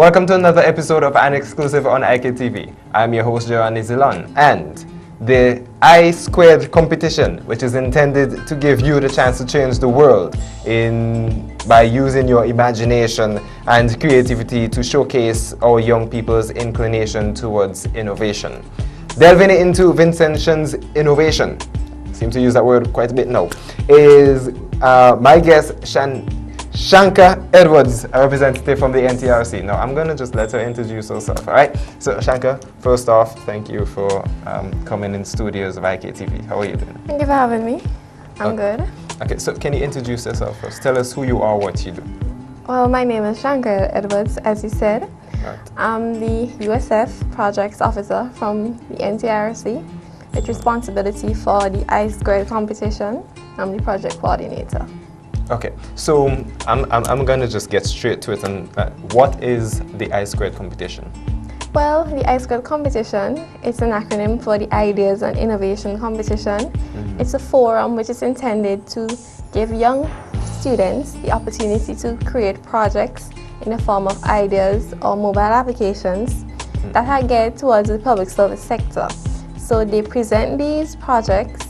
Welcome to another episode of An Exclusive on IKTV. I'm your host, Joanne Zilon, and the I² competition, which is intended to give you the chance to change the world by using your imagination and creativity to showcase our young people's inclination towards innovation. Delving into Vincentian's innovation, seem to use that word quite a bit now, is my guest, Shanka Edwards, a representative from the NtrC. Now, I'm going to just let her introduce herself, all right? So, Shanka, first off, thank you for coming in studios of IKTV. How are you doing? Thank you for having me. I'm good. Okay, so can you introduce yourself first? Tell us who you are, what you do. Well, my name is Shanka Edwards, as you said. Right. I'm the USF Projects Officer from the NtrC, with responsibility for the I² competition. I'm the project coordinator. Okay, so I'm going to just get straight to it. And what is the I² competition? Well, the I² competition is an acronym for the Ideas and Innovation Competition. It's a forum which is intended to give young students the opportunity to create projects in the form of ideas or mobile applications that are geared towards the public service sector. So they present these projects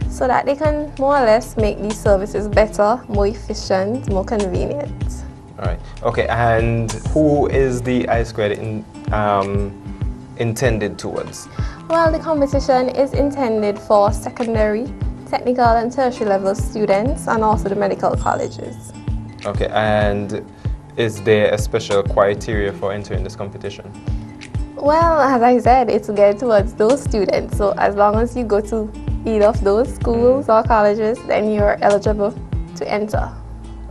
so that they can more or less make these services better, more efficient, more convenient. All right. Okay, and who is the I² intended towards? Well, the competition is intended for secondary, technical and tertiary level students and also the medical colleges. Okay, and is there a special criteria for entering this competition? Well, as I said, it's geared towards those students. So as long as you go to either of those schools or colleges, then you're eligible to enter.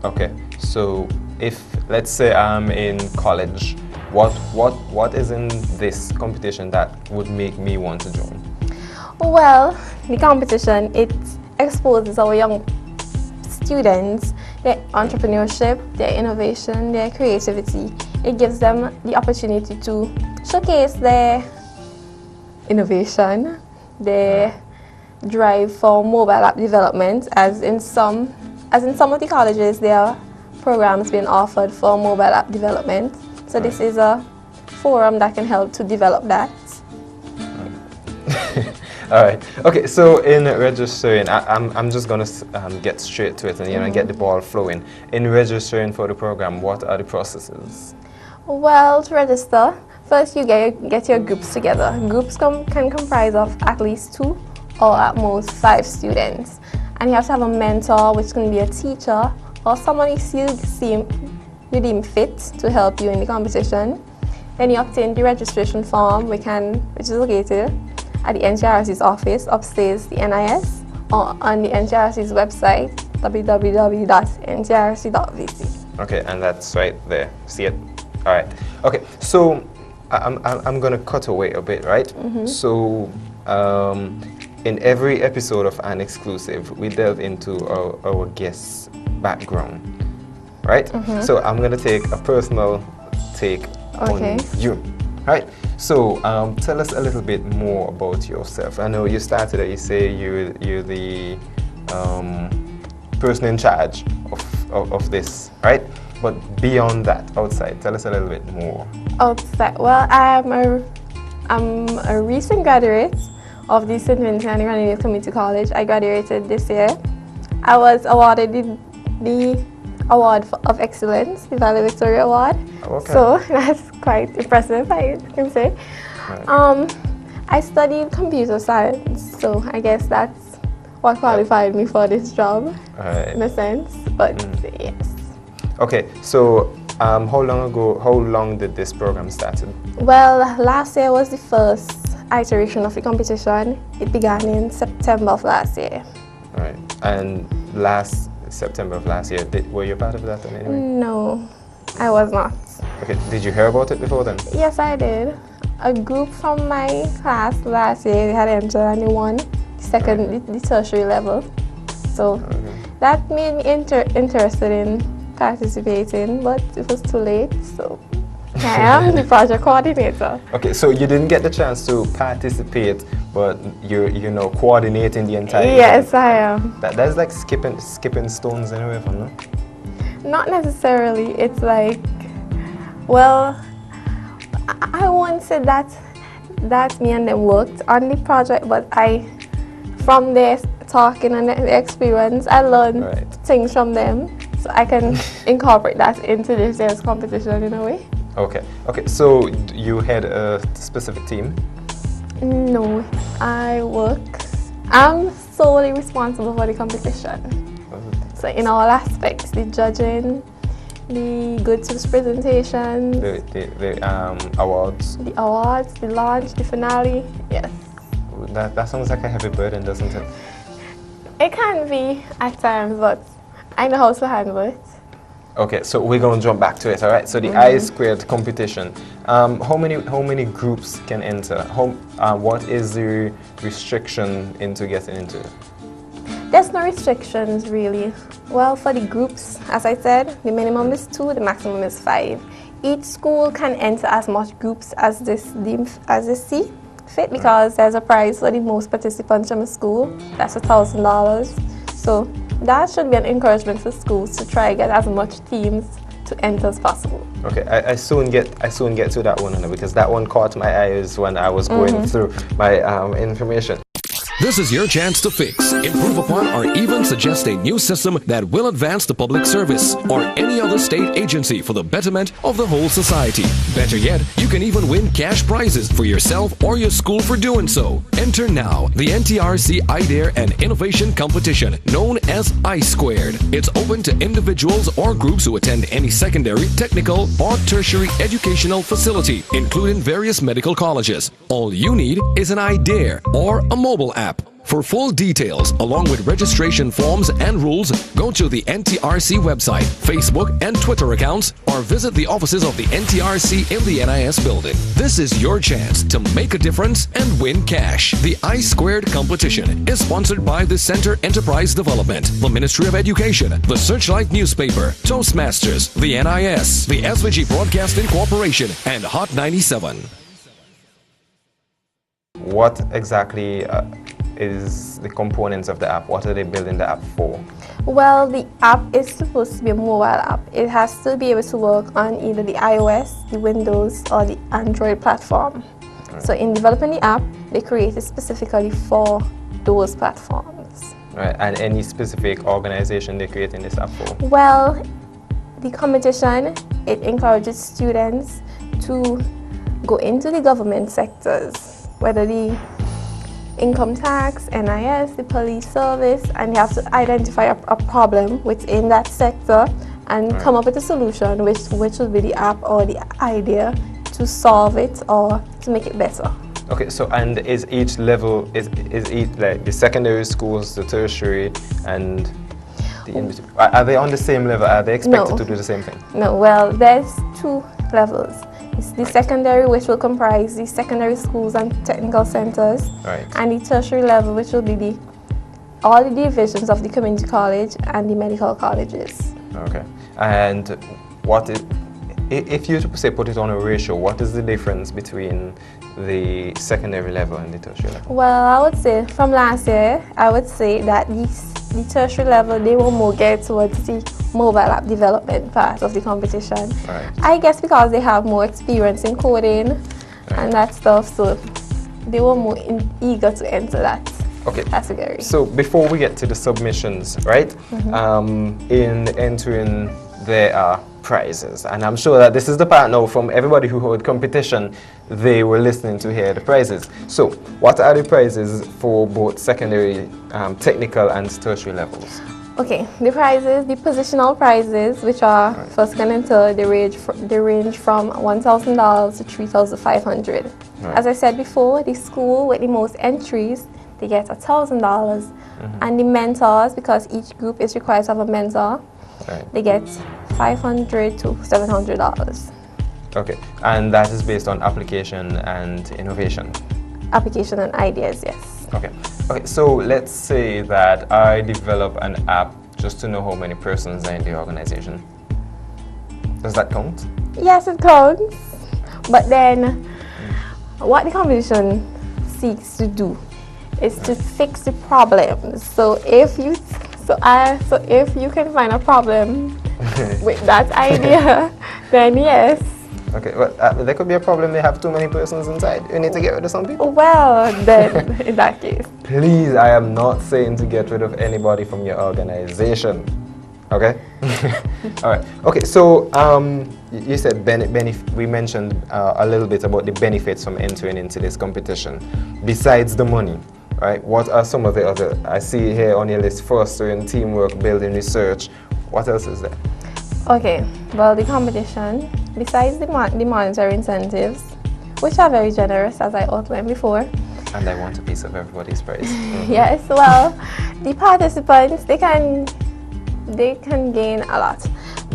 Okay, so if, let's say I'm in college, what is in this competition that would make me want to join? Well, the competition, it exposes our young students, their entrepreneurship, their innovation, their creativity. It gives them the opportunity to showcase their innovation, their drive for mobile app development, as in some of the colleges there are programs being offered for mobile app development. So this is a forum that can help to develop that. All right. Okay. So in registering, I'm just gonna get straight to it and get the ball flowing. In registering for the program, what are the processes? Well, to register, first you get your groups together. Groups can comprise of at least 2 or at most 5 students, and you have to have a mentor, which can be a teacher or someone you deem fit to help you in the competition. Then you obtain the registration form, which is located at the NtrC's office upstairs the NIS or on the NtrC's website www.ntrc.vc. Okay, and that's right there. See it? All right. Okay, so I'm gonna cut away a bit, right? So in every episode of An Exclusive, we delve into our guest's background, right? So I'm gonna take a personal take on you, right? So tell us a little bit more about yourself. I know you started, you say you're the person in charge of this, right? But beyond that, outside, tell us a little bit more. Outside, well, I'm a recent graduate of the St. Vincent Grenadines Community College. I graduated this year. I was awarded the Award of Excellence, the Valley Victoria Award. Okay. So that's quite impressive, I can say. Right. I studied computer science, so I guess that's what qualified me for this job, in a sense. But yes. Okay, so how long did this program start? Well, last year was the first iteration of the competition. It began in September of last year. Right, and last September of last year, were you part of that in any way? No, I was not. Okay, did you hear about it before then? Yes, I did. A group from my class last year, they had entered and they won the tertiary level. So that made me interested in participating, but it was too late, so I am the project coordinator. Okay, so you didn't get the chance to participate, but you're coordinating the entire Yes, I am. That's like skipping stones in a way, no? Not necessarily. It's like, well, wouldn't say that me and them worked on the project, but from their talking and the experience, I learned things from them, so I can incorporate that into this year's competition in a way. Okay. So you had a specific team? No, I'm solely responsible for the competition. So in all aspects, the judging, the goods to presentation, the awards. The awards, the launch, the finale, yes. That sounds like a heavy burden, doesn't it? It can be at times, but I know how to handle it. Okay, so we're going to jump back to it, all right? So the I squared competition, how many groups can enter? What is the restriction into getting into it? There's no restrictions really. Well, for the groups, as I said, the minimum is 2, the maximum is 5. Each school can enter as much groups as they see fit, because there's a prize for the most participants from a school. That's $1,000. So that should be an encouragement for schools to try to get as much teams to enter as possible. Okay, I soon get to that one, because that one caught my eyes when I was going through my information. This is your chance to fix, improve upon, or even suggest a new system that will advance the public service or any other state agency for the betterment of the whole society. Better yet, you can even win cash prizes for yourself or your school for doing so. Enter now the NtrC Idea and Innovation Competition, known as I Squared. It's open to individuals or groups who attend any secondary, technical, or tertiary educational facility, including various medical colleges. All you need is an idea or a mobile app. For full details, along with registration forms and rules, go to the NtrC website, Facebook, and Twitter accounts, or visit the offices of the NtrC in the NIS building. This is your chance to make a difference and win cash. The I Squared competition is sponsored by the Center Enterprise Development, the Ministry of Education, the Searchlight Newspaper, Toastmasters, the NIS, the SVG Broadcasting Corporation, and Hot 97. What exactly is the components of the app? What are they building the app for? Well, the app is supposed to be a mobile app. It has to be able to work on either the iOS, the Windows, or the Android platform. Right. So in developing the app, they created specifically for those platforms. Right. And any specific organization they're creating this app for? Well, the competition, it encourages students to go into the government sectors, whether the income tax, NIS, the police service, and you have to identify a problem within that sector and come up with a solution, which will be the app or the idea to solve it or to make it better. Okay, so and is each level, is each, like the secondary schools, the tertiary, and the are they on the same level? Are they expected to do the same thing? No, well, there's 2 levels. It's the secondary, which will comprise the secondary schools and technical centers, and the tertiary level, which will be all the divisions of the community college and the medical colleges. Okay, and what is, if you say put it on a ratio, what is the difference between the secondary level and the tertiary level? Well, I would say from last year, I would say that the tertiary level, they were more geared towards the mobile app development part of the competition. Right. I guess because they have more experience in coding and that stuff, so they were more eager to enter that category. So before we get to the submissions, right, in entering there are prizes, and I'm sure that this is the part now from everybody who heard competition, they were listening to hear the prizes. So what are the prizes for both secondary, technical and tertiary levels? Okay, the prizes, the positional prizes, which are for second and third, they range from $1,000 to $3,500. As I said before, the school with the most entries, they get $1,000, and the mentors, because each group is required to have a mentor, they get $500 to $700. Okay, and that is based on application and innovation? Application and ideas, yes. Okay, so let's say that I develop an app just to know how many persons are in the organization. Does that count? Yes, it counts. But then, what the competition seeks to do is to fix the problems. So if you can find a problem with that idea, then yes, Okay, well, there could be a problem. They have too many persons inside. You need to get rid of some people. Well, then, in that case. Please, I am not saying to get rid of anybody from your organization. Okay? All right. Okay, so you said we mentioned a little bit about the benefits from entering into this competition. Besides the money, right? What are some of the other? I see here on your list: fostering teamwork, building research. What else is there? Okay, well, the competition, besides the monetary incentives, which are very generous, as I outlined before. And I want a piece of everybody's prize. Yes, well, the participants, they can gain a lot.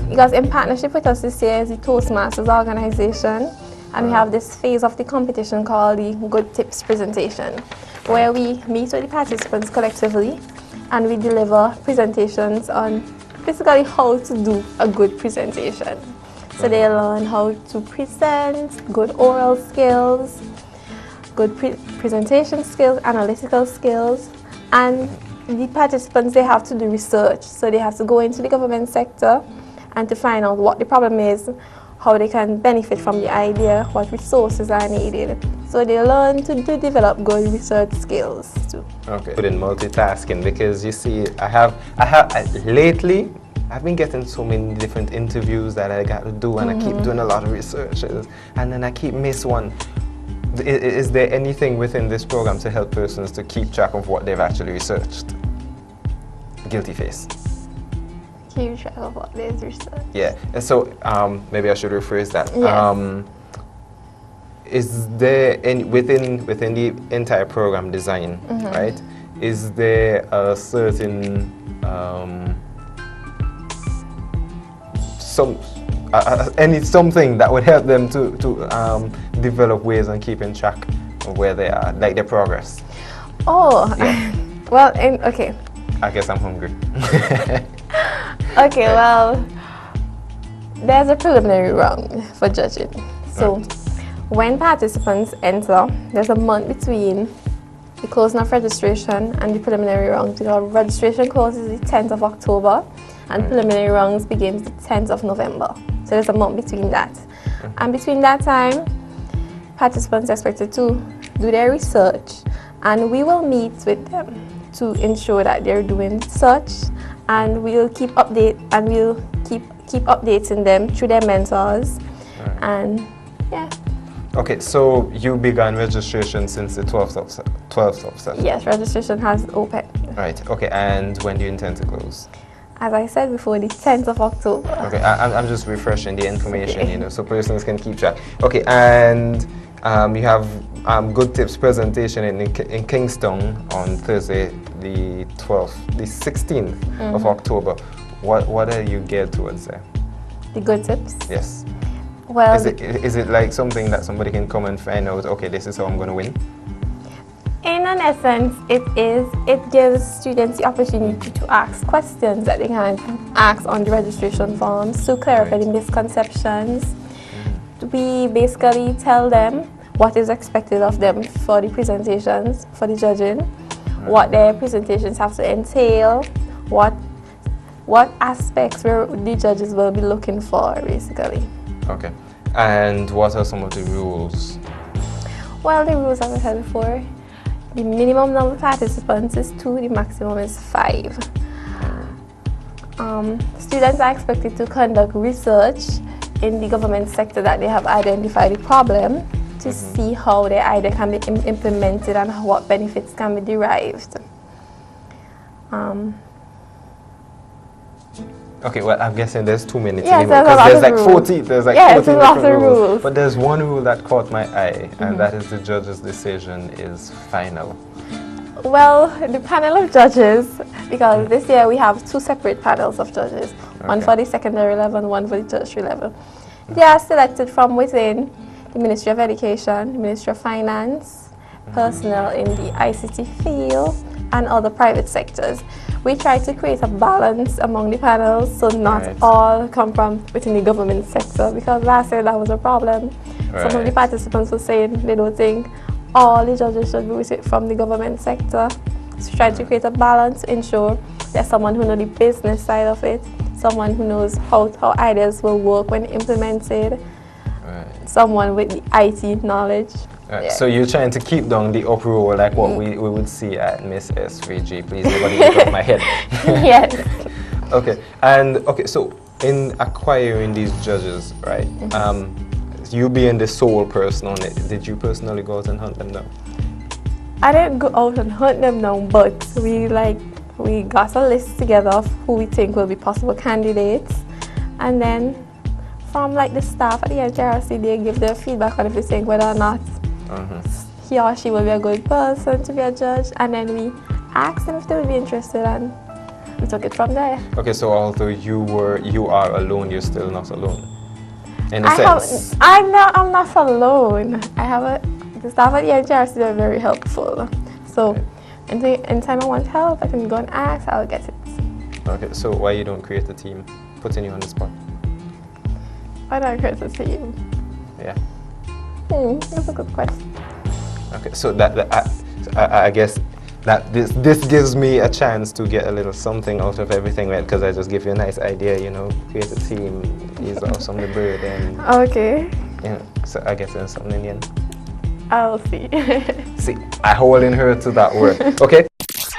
Because in partnership with us this year is the Toastmasters organization, and we have this phase of the competition called the Good Tips presentation, where we meet with the participants collectively and we deliver presentations on basically how to do a good presentation. So they learn how to present, good oral skills, good presentation skills, analytical skills, and the participants, they have to do research. So they have to go into the government sector and to find out what the problem is, how they can benefit from the idea, what resources are needed. So they learn to develop good research skills too. Okay. Good in multitasking, because you see, lately, I've been getting so many different interviews that I got to do, and I keep doing a lot of researches, and then I keep miss one. Is there anything within this program to help persons to keep track of what they've actually researched? Guilty face. Keep track of what they've researched. Yeah, and so maybe I should rephrase that. Yes. Is there any within the entire program design, right? Is there a certain something that would help them to develop ways on keeping track of where they are, like their progress? Oh, Yeah. well, okay. I guess I'm hungry. Okay, well, there's a preliminary round for judging. So, when participants enter, there's a month between the closing of registration and the preliminary round. The registration closes the 10th of October, and preliminary rounds begins the 10th of November. So there's a month between that. And between that time, participants are expected to do their research, and we will meet with them to ensure that they're doing such, and we'll keep updating them through their mentors. And yeah. Okay, so you began registration since the 12th of September? Yes, registration has opened. Right, okay, and when do you intend to close? As I said before, the 10th of October. Okay, I'm just refreshing the information, you know, so persons can keep track. Okay, and you have Good Tips presentation in Kingston on Thursday, the 16th of October. What are you geared towards there? The Good Tips? Yes. Well, is it like something that somebody can come and find out, okay, this is how I'm going to win? in an essence, it gives students the opportunity to ask questions that they can ask on the registration forms to clarify the misconceptions. We basically tell them what is expected of them for the presentations, for the judging, what their presentations have to entail, what aspects where the judges will be looking for, basically. Okay. And what are some of the rules? Well, the rules, as I said before, the minimum number of participants is 2, the maximum is 5. Students are expected to conduct research in the government sector that they have identified the problem to see how their idea can be implemented and what benefits can be derived. Okay, well, I'm guessing there's too many to yes, because there's like 40, there's like 14 different rules. But there's one rule that caught my eye, and that is the judge's decision is final. Well, the panel of judges, because this year we have 2 separate panels of judges, one for the secondary level and one for the tertiary level. They are selected from within the Ministry of Education, the Ministry of Finance, personnel in the ICT field, and other private sectors. We try to create a balance among the panels, so not all come from within the government sector, because last year that was a problem. Some of the participants were saying they don't think all the judges should be from the government sector. So we try to create a balance to ensure there's someone who knows the business side of it, someone who knows how ideas will work when implemented. someone with the IT knowledge. Right, Yeah. so you're trying to keep down the uproar like what we would see at Miss S3G. Please, nobody get off my head. Yes. Okay, and okay, so in acquiring these judges, right? You being the sole person on it, did you personally go out and hunt them down? I didn't go out and hunt them down, but we got a list together of who we think will be possible candidates, and then from like the staff at the NtrC, they give their feedback on if they think whether or not he or she will be a good person to be a judge, and then we asked them if they would be interested, and we took it from there. Okay, so although you are alone, you're still not alone. In a sense. I'm not alone. The staff at the NtrC are very helpful. So, in time I want help, I can go and ask, I'll get it. Okay, so why you don't create a team? Putting you on the spot. Why don't I create a team? Yeah. That's a good question. Okay, so I guess that this gives me a chance to get a little something out of everything, right? Because I just give you a nice idea, you know, create a team, use awesome the bird, and okay. Yeah, so I guess there's something in the end. I'll see. See, I hold in her to that word. Okay.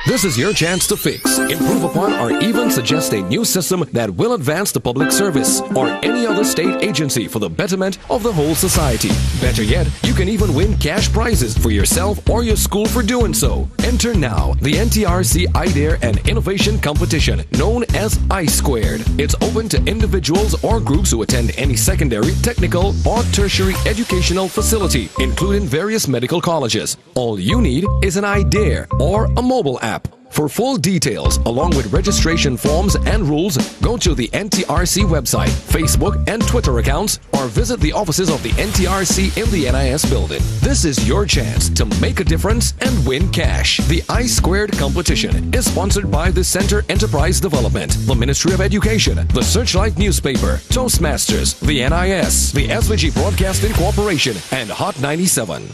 This is your chance to fix, improve upon, or even suggest a new system that will advance the public service or any other state agency for the betterment of the whole society. Better yet, you can even win cash prizes for yourself or your school for doing so. Enter now the NtrC Idea and Innovation Competition, known as I-Squared. It's open to individuals or groups who attend any secondary, technical, or tertiary educational facility, including various medical colleges. All you need is an idea or a mobile app. For full details, along with registration forms and rules, go to the NtrC website, Facebook, and Twitter accounts, or visit the offices of the NtrC in the NIS building. This is your chance to make a difference and win cash. The I-Squared competition is sponsored by the Center Enterprise Development, the Ministry of Education, the Searchlight Newspaper, Toastmasters, the NIS, the SVG Broadcasting Corporation, and Hot 97.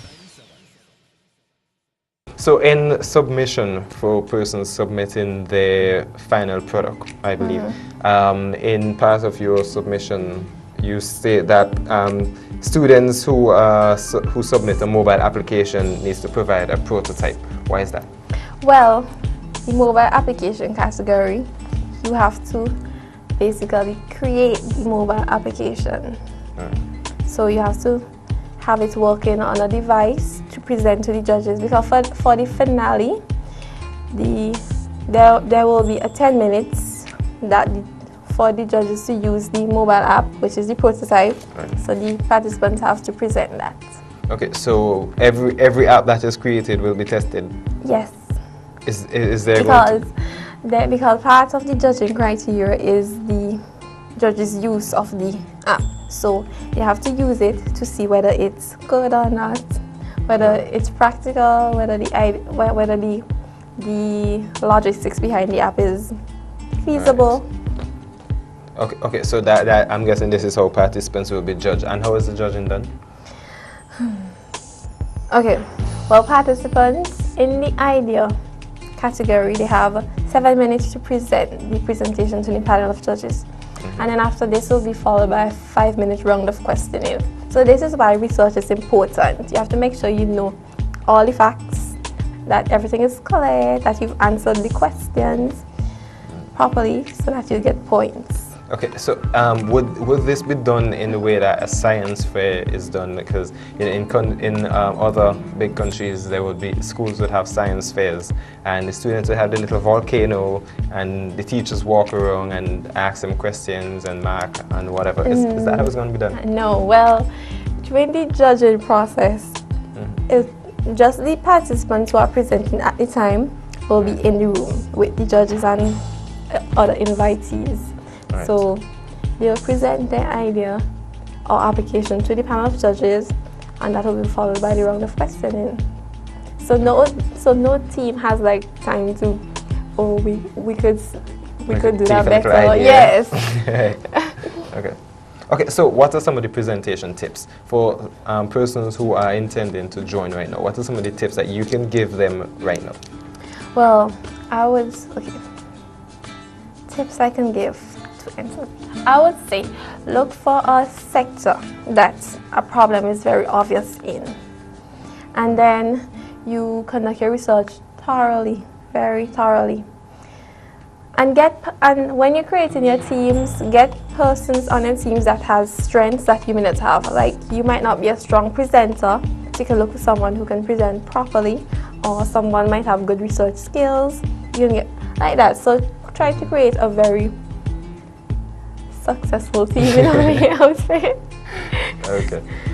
So in submission for persons submitting their final product, I believe, in part of your submission, you state that students who submit a mobile application needs to provide a prototype. Why is that? Well, the mobile application category, you have to basically create the mobile application. So you have to have it working on a device to present to the judges, because for the finale, there will be a 10 minutes for the judges to use the mobile app, which is the prototype. So the participants have to present that. Okay, so every app that is created will be tested? Yes. Is there because part of the judging criteria is the judges' use of the app. So you have to use it to see whether it's good or not, whether it's practical, whether the logistics behind the app is feasible. Right. Okay. So that I'm guessing this is how participants will be judged. And how is the judging done? Okay. Well, participants in the idea category, they have 7 minutes to present the presentation to the panel of judges. And then after this will be followed by a 5-minute round of questioning. So this is why research is important. You have to make sure you know all the facts, that everything is correct, that you've answered the questions properly so that you get points. Okay, so would this be done in the way that a science fair is done? Because in other big countries, there would be schools would have science fairs, and the students would have the little volcano, and the teachers walk around and ask them questions and mark and whatever. Is that how it's going to be done? No. Well, during the judging process, just the participants who are presenting at the time will be in the room with the judges and other invitees. Right. So they'll present their idea or application to the panel of judges, and that will be followed by the round of questioning. So no team has like time to, we could do that better. Idea. Yes. Okay. So what are some of the presentation tips for persons who are intending to join right now? What are some of the tips that you can give them right now? Well, tips I can give to enter? I would say look for a sector that a problem is very obvious in. And then you conduct your research thoroughly, very thoroughly. And when you're creating your teams, get persons on your teams that has strengths that you may not have. Like, you might not be a strong presenter. Take a look for someone who can present properly, or someone might have good research skills. You can get like that. So try to create a very successful team in a way, I would say.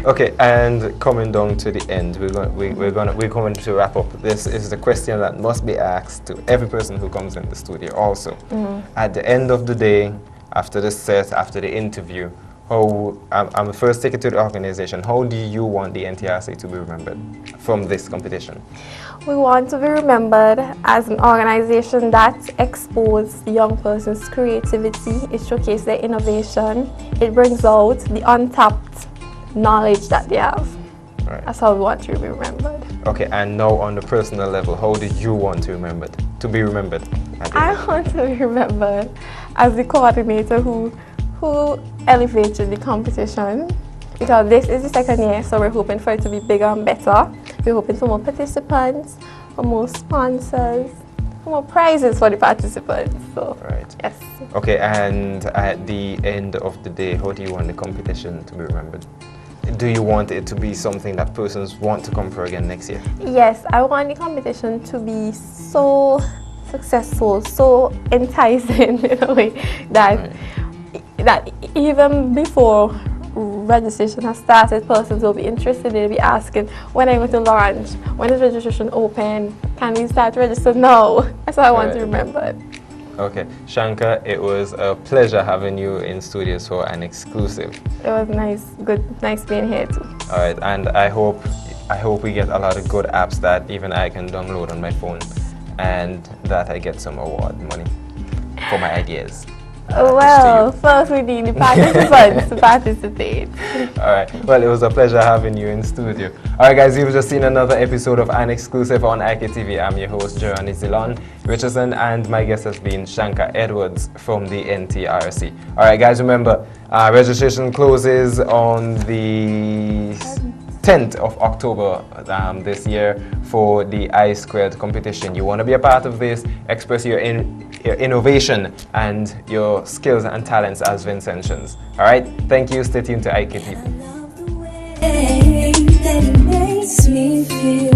Okay, and coming down to the end, we're going to wrap up. This is the question that must be asked to every person who comes in the studio also. At the end of the day, after the set, after the interview, I'm first take it to the organization. How do you want the NtrC to be remembered from this competition? We want to be remembered as an organization that exposes young persons' creativity, it showcases their innovation, it brings out the untapped knowledge that they have. Right. That's how we want to be remembered. Okay, and now on the personal level, how do you want to be remembered? I want to be remembered as the coordinator who elevated the competition, because this is the second year, so we're hoping for it to be bigger and better. We're hoping for more participants, for more sponsors, for more prizes for the participants. So, right. Yes. Okay, and at the end of the day, how do you want the competition to be remembered? Do you want it to be something that persons want to come for again next year? Yes, I want the competition to be so successful, so enticing in a way that that even before registration has started, persons will be interested. They'll be asking, when are you going to launch? When is registration open? Can we start to register now? That's what I want to remember it. Okay, Shanka, it was a pleasure having you in studios for an exclusive. It was nice being here too. All right, and I hope we get a lot of good apps that even I can download on my phone, and that I get some award money for my ideas. Well, first we need the participants to participate. Alright, well, it was a pleasure having you in studio. Alright guys, you've just seen another episode of An Exclusive on IKTV. I'm your host, Joanny Zilon Richardson, and my guest has been Shanka Edwards from the NtrC. Alright guys, remember, registration closes on the 10th of October this year for the I2 competition. You want to be a part of this, express your innovation and your skills and talents as Vincentians. Alright, thank you, stay tuned to IKTV. I love the way that it makes me feel,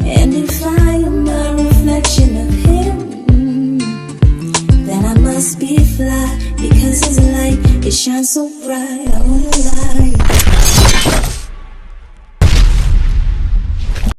and if I am a reflection of him, then I must be fly, because his light, it shines so bright, I won't lie.